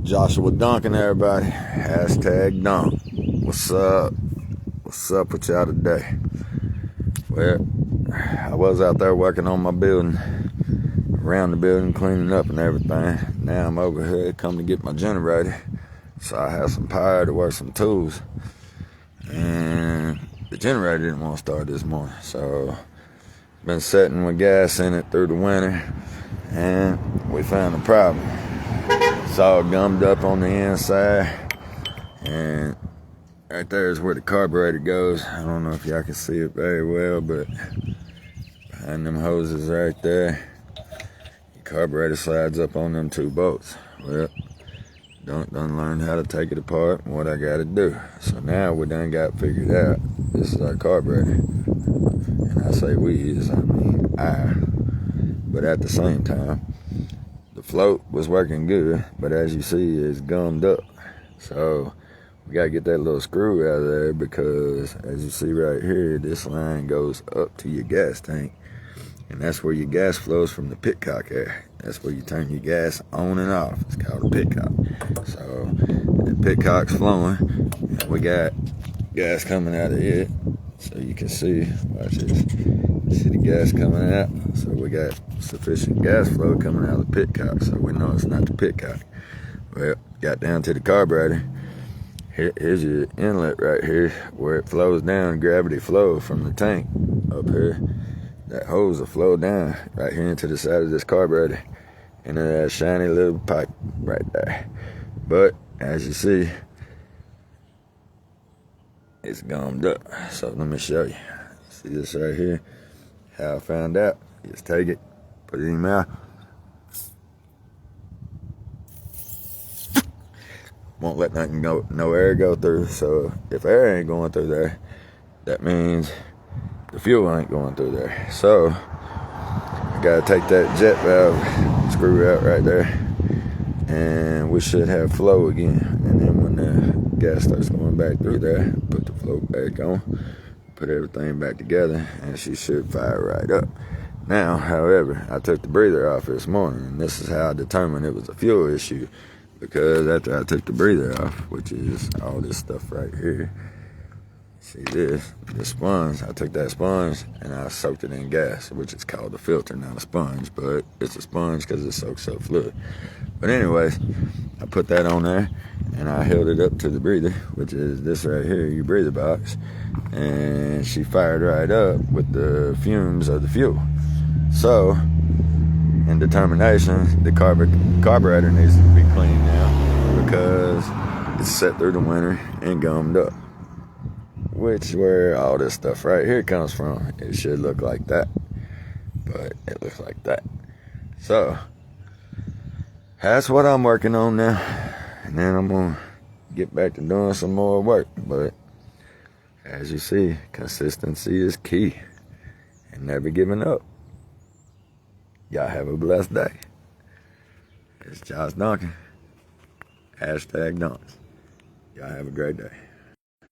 Joshua Duncan, everybody. Hashtag Dunk. What's up? What's up with y'all today? Well, I was out there working on my building, around the building, cleaning up and everything. Now I'm over here coming to get my generator, so I have some power to work some tools. And the generator didn't want to start this morning, so been sitting with gas in it through the winter, and we found a problem. It's all gummed up on the inside, and right there is where the carburetor goes. I don't know if y'all can see it very well, but behind them hoses right there, the carburetor slides up on them two bolts. Well, done learned how to take it apart and what I gotta do. So now we done got figured out. This is our carburetor. And I say we, I mean I. But at the same time, the float was working good, but as you see, it's gummed up. So we gotta get that little screw out of there, because as you see right here, this line goes up to your gas tank, and that's where your gas flows from the pitcock air. That's where you turn your gas on and off. It's called a pitcock. So the pitcock's flowing, and we got gas coming out of it. So you can see, watch this. See the gas coming out? So we got sufficient gas flow coming out of the pitcock, so we know it's not the pitcock. Well, got down to the carburetor. Here's your inlet right here, where it flows down, gravity flow from the tank up here. That hose will flow down right here into the side of this carburetor, into that shiny little pipe right there. But as you see, it's gummed up. So let me show you. See this right here? How I found out. Just take it, put it in your mouth. Won't let nothing go, no air go through. So if air ain't going through there, that means the fuel ain't going through there. So I gotta take that jet valve screw out right there, and we should have flow again. And then when the gas starts going back through there, put the flow back on, put everything back together, and she should fire right up. Now, however, I took the breather off this morning, and this is how I determined it was a fuel issue. Because after I took the breather off, which is all this stuff right here, see this sponge, I took that sponge and I soaked it in gas, which is called a filter, not a sponge, but it's a sponge because it soaks up fluid. But anyways, I put that on there and I held it up to the breather, which is this right here, your breather box, and she fired right up with the fumes of the fuel. So, in determination, the carburetor needs to be cleaned now, because it's set through the winter and gummed up, which where all this stuff right here comes from. It should look like that, but it looks like that. So that's what I'm working on now, and then I'm gonna get back to doing some more work. But as you see, consistency is key, and never giving up. Y'all have a blessed day. It's Josh Duncan. Hashtag Dunks. Y'all have a great day.